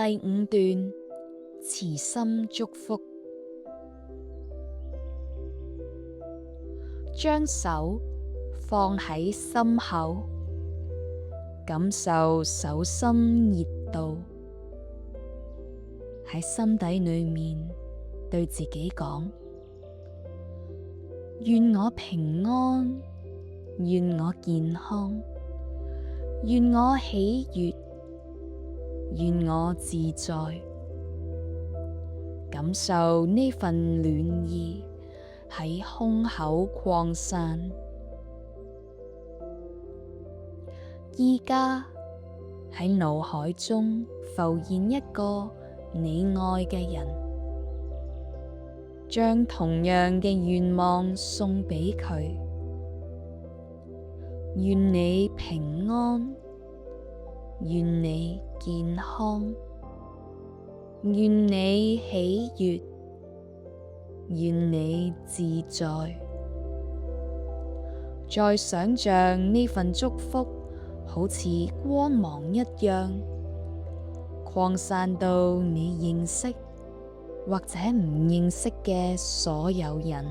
第5段，慈心祝福。將手放喺心口，感受手心熱度，喺心底裏面對自己講：願我平安，願我健康，願我喜悅，願我自在。感受呢份暖意喺胸口擴散。依家喺腦海中浮現一個你愛嘅人，將同樣嘅願望送畀佢。願你平安，願你健康，願你喜悅，願你自在。再想象呢份祝福好似光芒一樣，擴散到你認識或者唔認識嘅所有人。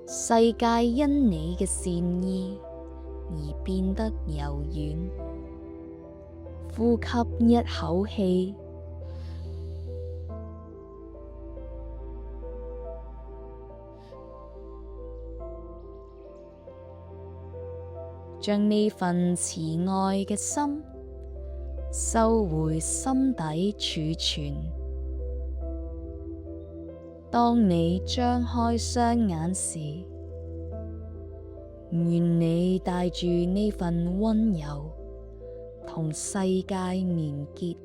世界因你嘅善意而變得柔軟。呼吸一口氣，將呢份慈愛嘅心收回心底儲存。當你張開雙眼時，願你帶住呢份溫柔同世界連結。